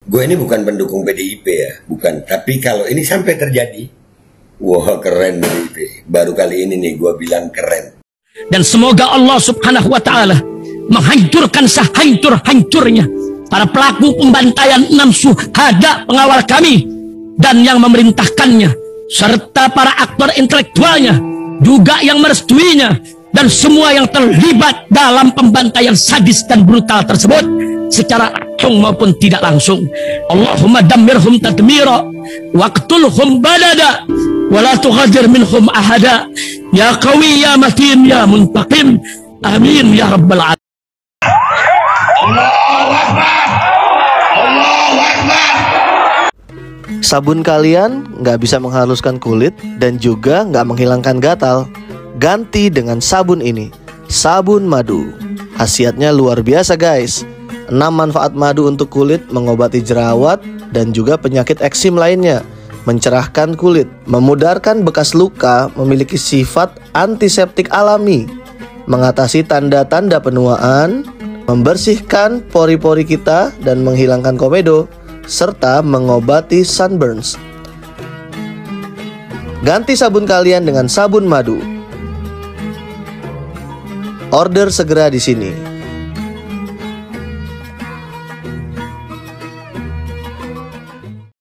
Gue ini bukan pendukung PDIP ya, bukan. Tapi kalau ini sampai terjadi, wah keren PDIP. Baru kali ini nih gue bilang keren. Dan semoga Allah subhanahu wa ta'ala menghancurkan sehancur-hancurnya para pelaku pembantaian 6 syuhada pengawal kami dan yang memerintahkannya, serta para aktor intelektualnya juga yang merestuinya, dan semua yang terlibat dalam pembantaian sadis dan brutal tersebut secara langsung maupun tidak langsung. Allahumma dammirhum tadmira waqtulhum badada wala tughadir minhum ahada ya qawi ya matin ya muntaqim amin ya rabbal alamin. Allahu Akbar, Allahu Akbar. Sabun kalian nggak bisa menghaluskan kulit dan juga nggak menghilangkan gatal. Ganti dengan sabun ini, sabun madu. Khasiatnya luar biasa guys. 6 manfaat madu untuk kulit: mengobati jerawat dan juga penyakit eksim lainnya, mencerahkan kulit, memudarkan bekas luka, memiliki sifat antiseptik alami, mengatasi tanda-tanda penuaan, membersihkan pori-pori kita dan menghilangkan komedo, serta mengobati sunburns. Ganti sabun kalian dengan sabun madu. Order segera di sini.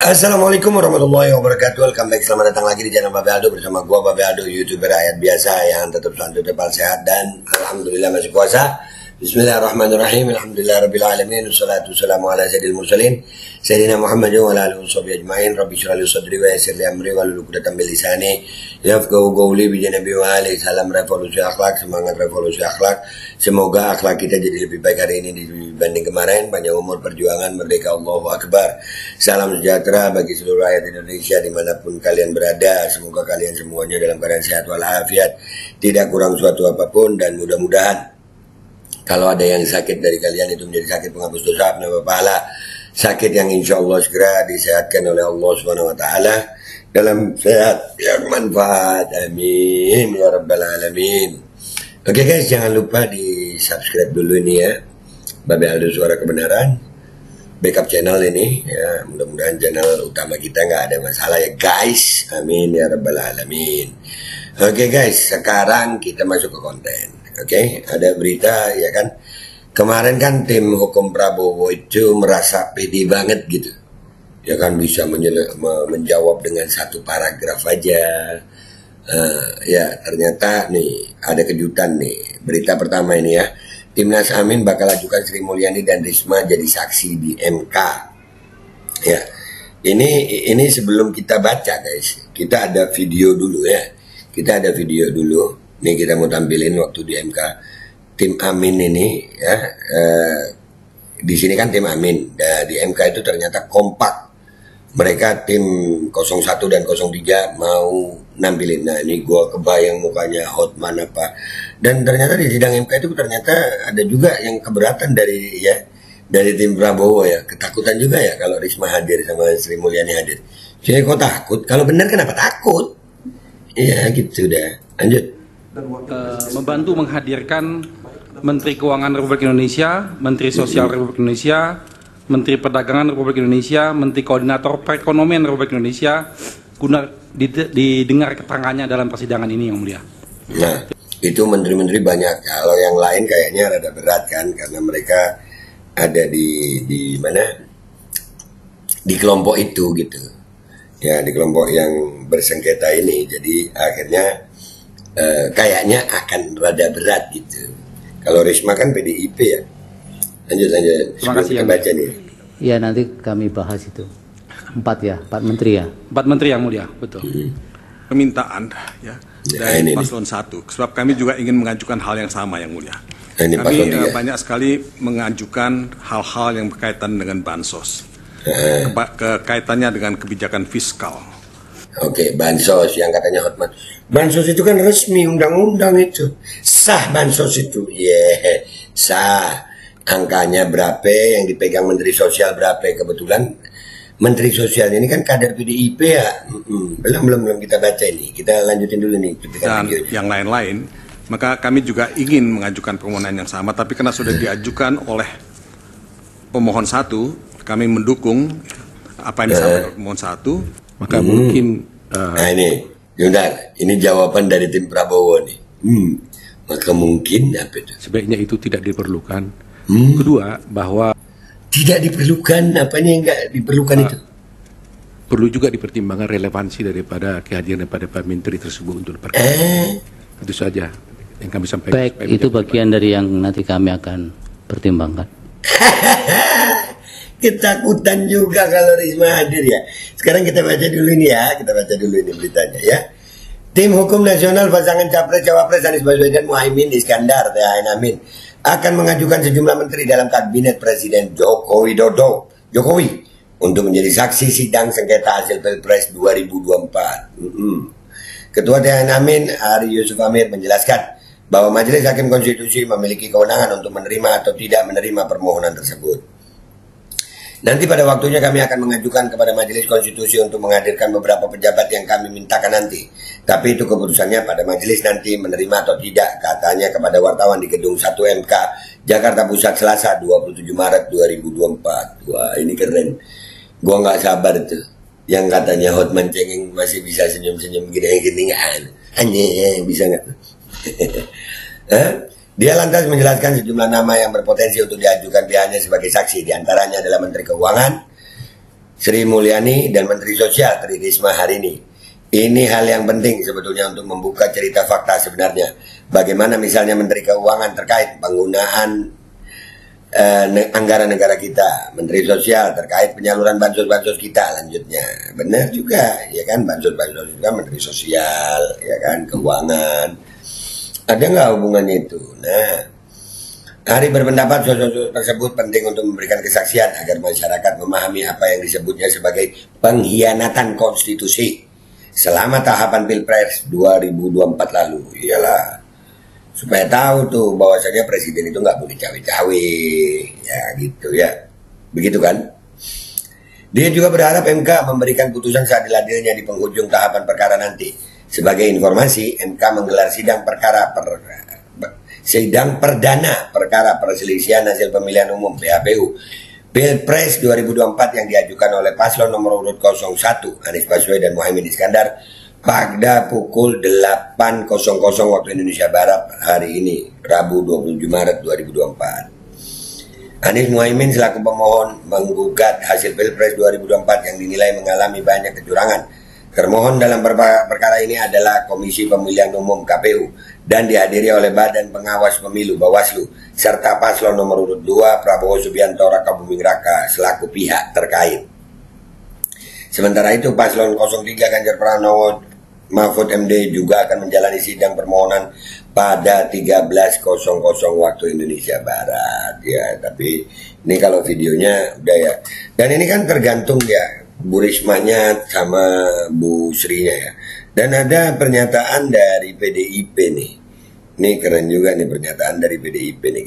Assalamualaikum warahmatullahi wabarakatuh. Welcome back, selamat datang lagi di channel Babe Aldo bersama gua Babe Aldo, YouTuber rakyat biasa yang tetap selalu tetap sehat dan alhamdulillah masih puasa. Bismillahirrahmanirrahim. Alhamdulillahirabbil alamin. Wassalatu wassalamu ala sayyidil mursalin sayyidina Muhammadin wa ala alihi washabihi ajmain. Rabbi shrah li sadri wa yassir li amri wahlul 'uqdatam min lisani yafqahu qawli. Bi Nabi wa ali salam revolusi akhlak, semangat revolusi akhlak. Semoga akhlak kita jadi lebih baik hari ini dibanding kemarin. Panjang umur, perjuangan, merdeka, Allahu Akbar. Salam sejahtera bagi seluruh rakyat Indonesia dimanapun kalian berada. Semoga kalian semuanya dalam keadaan sehat walafiat, tidak kurang suatu apapun, dan mudah-mudahan kalau ada yang sakit dari kalian itu menjadi sakit penghapus dosa, penambah pahala, sakit yang insya Allah segera disehatkan oleh Allah Subhanahu Wa Taala dalam sehat yang manfaat. Amin ya rabbal alamin. Oke guys, jangan lupa di subscribe dulu ini ya, Babe Aldo Suara Kebenaran, backup channel ini ya. Mudah-mudahan channel utama kita nggak ada masalah ya guys. Amin ya rabbal alamin. Oke guys, sekarang kita masuk ke konten. Oke, ada berita ya kan. Kemarin kan tim hukum Prabowo itu merasa pede banget gitu. Ya kan, bisa menjawab dengan satu paragraf aja. Ya ternyata nih ada kejutan nih. Berita pertama ini ya. Timnas Amin bakal ajukan Sri Mulyani dan Risma jadi saksi di MK. Ya. Ini sebelum kita baca guys. Kita ada video dulu ya. Kita ada video dulu. Nih kita mau tampilin waktu di MK tim Amin ini ya. Di sini kan tim Amin. Di MK itu ternyata kompak. Mereka tim 01 dan 03 mau nampilin. Nah ini gua kebayang mukanya Hotman apa. Dan ternyata di sidang MK itu ternyata ada juga yang keberatan dari tim Prabowo ya. Ketakutan juga ya kalau Risma hadir sama Sri Mulyani hadir. Jadi kok takut? Kalau benar kenapa takut? Iya gitu udah. Lanjut. Membantu menghadirkan Menteri Keuangan Republik Indonesia, Menteri Sosial Republik Indonesia, Menteri Perdagangan Republik Indonesia, Menteri Koordinator Perekonomian Republik Indonesia, guna didengar keterangannya dalam persidangan ini, Yang Mulia. Nah, itu menteri-menteri banyak. Kalau yang lain kayaknya rada berat kan, karena mereka ada di mana? Di kelompok itu gitu. Ya, di kelompok yang bersengketa ini. Jadi akhirnya kayaknya akan rada berat gitu. Kalau Risma kan PDIP ya. Lanjut. Terima kasih kita baca nih. Ya nanti kami bahas itu. 4 menteri ya. 4 menteri, Yang Mulia, betul. Permintaan ya dari paslon 1. Sebab kami juga ingin mengajukan hal yang sama, Yang Mulia. Kami banyak sekali mengajukan hal-hal yang berkaitan dengan bansos. Kaitannya dengan kebijakan fiskal. Oke, bansos yang katanya Hotman. Bansos itu kan resmi, undang-undang itu. Sah bansos itu. Sah. Angkanya berapa yang dipegang Menteri Sosial berapa. Kebetulan Menteri Sosial ini kan kader PDIP ya. Belum kita baca ini. Kita lanjutin dulu nih. Dan yang lain-lain. Maka kami juga ingin mengajukan permohonan yang sama. Tapi karena sudah diajukan oleh pemohon 1, kami mendukung apa yang disampaikan pemohon 1, maka mungkin nah ini, Yundar, ini jawaban dari tim Prabowo nih. Maka mungkin apa itu? Sebaiknya itu tidak diperlukan. Kedua, bahwa tidak diperlukan, apanya yang nggak diperlukan itu? Perlu juga dipertimbangkan relevansi daripada kehadiran daripada Pak Menteri tersebut untuk perkara. Itu saja yang kami sampaikan. Baik, itu bagian dari yang nanti kami akan pertimbangkan. Ketakutan juga kalau Risma hadir ya. Sekarang kita baca dulu ini ya, kita baca dulu ini beritanya ya. Tim Hukum Nasional pasangan Capres-Cawapres Anies Baswedan Muhaimin Iskandar THN Amin akan mengajukan sejumlah menteri dalam kabinet Presiden Jokowi untuk menjadi saksi sidang sengketa hasil Pilpres 2024. Ketua THN Amin Ari Yusuf Amir menjelaskan bahwa Majelis Hakim Konstitusi memiliki kewenangan untuk menerima atau tidak menerima permohonan tersebut. Nanti pada waktunya kami akan mengajukan kepada Majelis Konstitusi untuk menghadirkan beberapa pejabat yang kami mintakan nanti. Tapi itu keputusannya pada majelis nanti menerima atau tidak, katanya kepada wartawan di Gedung 1 MK Jakarta Pusat Selasa 27 Maret 2024. Wah, ini keren. Gua nggak sabar tuh. Yang katanya Hotman Cengeng masih bisa senyum-senyum gini hanya bisa nggak? Dia lantas menjelaskan sejumlah nama yang berpotensi untuk diajukan pihaknya sebagai saksi. Di antaranya adalah Menteri Keuangan Sri Mulyani dan Menteri Sosial Tri Risma hari ini. Ini hal yang penting sebetulnya untuk membuka cerita fakta sebenarnya. Bagaimana misalnya Menteri Keuangan terkait penggunaan anggaran negara kita, Menteri Sosial terkait penyaluran bansos-bansos kita, lanjutnya. Benar juga, ya kan, bansos-bansos juga Menteri Sosial, ya kan, Keuangan. Ada nggak hubungannya itu? Nah, Ari berpendapat sosok tersebut penting untuk memberikan kesaksian agar masyarakat memahami apa yang disebutnya sebagai pengkhianatan konstitusi selama tahapan Pilpres 2024 lalu. Iyalah, supaya tahu tuh bahwasanya presiden itu nggak boleh cawe-cawe, ya gitu ya, begitu kan? Dia juga berharap MK memberikan putusan seadil-adilnya di penghujung tahapan perkara nanti. Sebagai informasi, MK menggelar sidang perdana perkara perselisihan hasil pemilihan umum PHPU Pilpres 2024 yang diajukan oleh paslon nomor urut 01 Anies Baswedan Muhaimin Iskandar pada pukul 8.00 waktu Indonesia Barat hari ini, Rabu 27 Maret 2024. Anies Muhaimin selaku pemohon menggugat hasil Pilpres 2024 yang dinilai mengalami banyak kecurangan. Termohon dalam perkara ini adalah Komisi Pemilihan Umum KPU dan dihadiri oleh Badan Pengawas Pemilu Bawaslu serta paslon nomor urut 2 Prabowo Subianto Raka Buming Raka selaku pihak terkait. Sementara itu paslon 03 Ganjar Pranowo Mahfud MD juga akan menjalani sidang permohonan pada 13.00 waktu Indonesia Barat ya. Tapi ini kalau videonya udah ya. Dan ini kan tergantung ya Bu Rismanya sama Bu Srinya ya. Dan ada pernyataan dari PDIP nih. Ini keren juga nih pernyataan dari PDIP nih.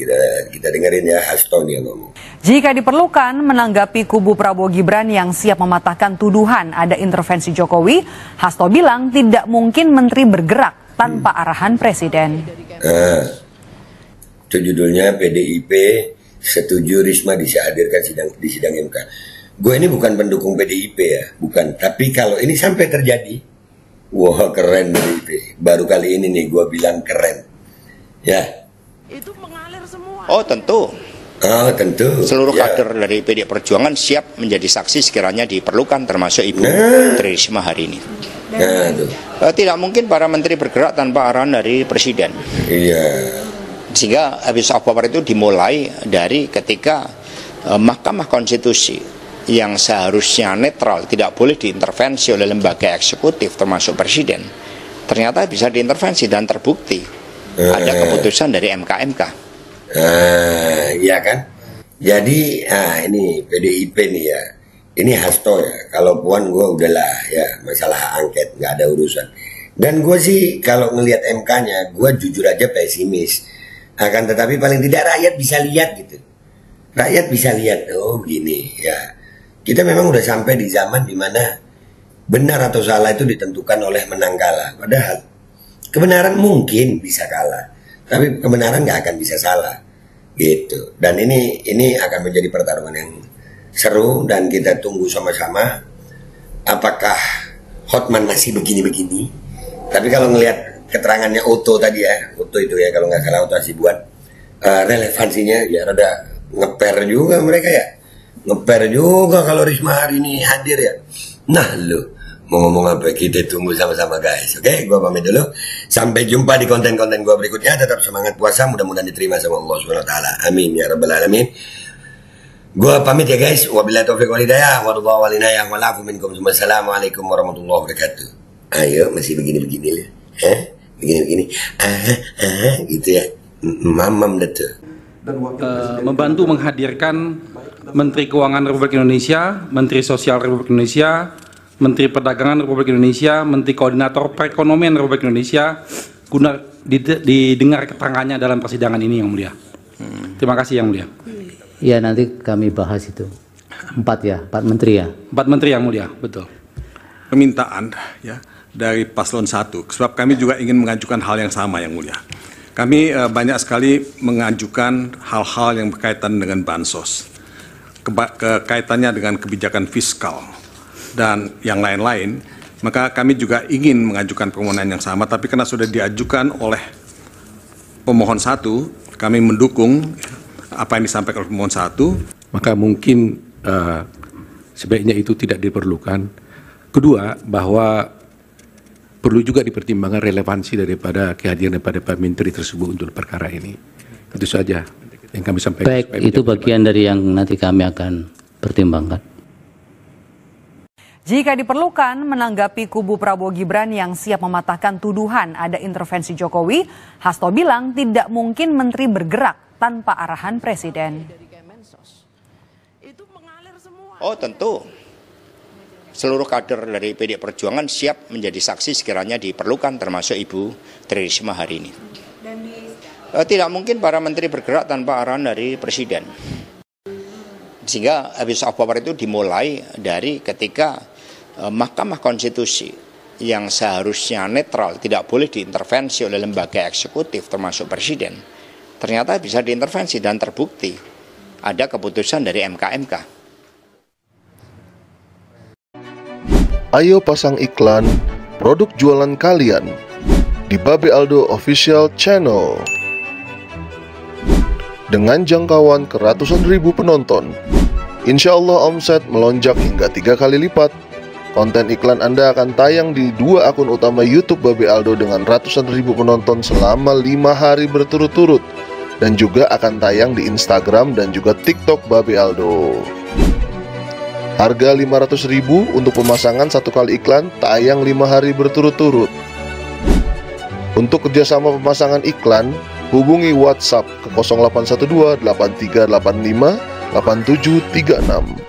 Kita dengerin ya, Hasto nih yang ngomong. Jika diperlukan menanggapi kubu Prabowo Gibran yang siap mematahkan tuduhan ada intervensi Jokowi, Hasto bilang tidak mungkin menteri bergerak tanpa arahan presiden. Itu judulnya PDIP setuju Risma dihadirkan di sidang MK. Gue ini bukan pendukung PDIP ya, bukan. Tapi kalau ini sampai terjadi, wah keren PDIP. Baru kali ini nih gue bilang keren. Ya. Itu mengalir semua. Oh tentu. Oh tentu. Seluruh kader dari PD Perjuangan siap menjadi saksi sekiranya diperlukan, termasuk Ibu Tri Risma hari ini. Tidak mungkin para menteri bergerak tanpa arahan dari presiden. Iya. Sehingga abuse of power itu dimulai dari ketika Mahkamah Konstitusi yang seharusnya netral, tidak boleh diintervensi oleh lembaga eksekutif termasuk presiden, ternyata bisa diintervensi dan terbukti ada keputusan dari MK. Iya kan? Jadi ini PDIP nih ya, ini Hasto ya. Kalau Puan gue udahlah ya, masalah angket nggak ada urusan. Dan gue sih kalau ngelihat MK-nya, gue jujur aja pesimis. Akan tetapi paling tidak rakyat bisa lihat gitu. Rakyat bisa lihat, oh gini ya. Kita memang udah sampai di zaman dimana benar atau salah itu ditentukan oleh menang kalah. Padahal kebenaran mungkin bisa kalah, tapi kebenaran nggak akan bisa salah, gitu. Dan ini akan menjadi pertarungan yang seru dan kita tunggu sama-sama apakah Hotman masih begini-begini. Tapi kalau ngelihat keterangannya Otto tadi ya, Otto itu ya kalau nggak salah Otto Hasibuan, relevansinya ya rada ngeper juga mereka ya. Ngeper juga kalau Risma hari ini hadir ya. Nah lu mau ngomong apa kita tunggu sama-sama guys. Oke, gua pamit dulu. Sampai jumpa di konten-konten gua berikutnya. Tetap semangat puasa, mudah-mudahan diterima sama Allah Subhanahu wa taala. Amin ya rabbal alamin. Gua pamit ya guys. Wabillahi taufiq wal hidayah. Wallahu wal inayah wal afu minkum. Wassalamualaikum warahmatullahi wabarakatuh. Ayo masih begini-begini lah. Begini-begini. Gitu ya. Mamam betul. Membantu menghadirkan Menteri Keuangan Republik Indonesia, Menteri Sosial Republik Indonesia, Menteri Perdagangan Republik Indonesia, Menteri Koordinator Perekonomian Republik Indonesia, guna didengar keterangannya dalam persidangan ini yang mulia. Terima kasih yang mulia. Ya nanti kami bahas itu. 4 menteri ya. 4 menteri yang mulia, betul. Permintaan ya dari paslon 1, sebab kami juga ingin mengajukan hal yang sama yang mulia. Kami banyak sekali mengajukan hal-hal yang berkaitan dengan bansos, kaitannya dengan kebijakan fiskal dan yang lain-lain. Maka kami juga ingin mengajukan permohonan yang sama, tapi karena sudah diajukan oleh pemohon 1, kami mendukung apa yang disampaikan oleh pemohon 1. Maka mungkin sebaiknya itu tidak diperlukan. Kedua, bahwa perlu juga dipertimbangkan relevansi daripada kehadiran daripada Pak Menteri tersebut untuk perkara ini. Itu saja yang kami sampaikan. Baik, itu bagian dari yang nanti kami akan pertimbangkan. Jika diperlukan, menanggapi kubu Prabowo Gibran yang siap mematahkan tuduhan ada intervensi Jokowi, Hasto bilang tidak mungkin menteri bergerak tanpa arahan Presiden. Oh tentu. Seluruh kader dari PD Perjuangan siap menjadi saksi sekiranya diperlukan, termasuk Ibu Tri Risma hari ini. Tidak mungkin para menteri bergerak tanpa arahan dari Presiden. Sehingga abuse of power itu dimulai dari ketika Mahkamah Konstitusi yang seharusnya netral, tidak boleh diintervensi oleh lembaga eksekutif termasuk Presiden, ternyata bisa diintervensi dan terbukti ada keputusan dari MK. Ayo pasang iklan produk jualan kalian di Babe Aldo Official Channel. Dengan jangkauan ke ratusan ribu penonton, insya Allah omset melonjak hingga 3 kali lipat. Konten iklan Anda akan tayang di 2 akun utama YouTube Babe Aldo dengan ratusan ribu penonton selama 5 hari berturut-turut, dan juga akan tayang di Instagram dan juga TikTok Babe Aldo. Harga 500.000 untuk pemasangan 1 kali iklan, tayang 5 hari berturut-turut. Untuk kerjasama pemasangan iklan, hubungi WhatsApp ke 0812 8385 8736.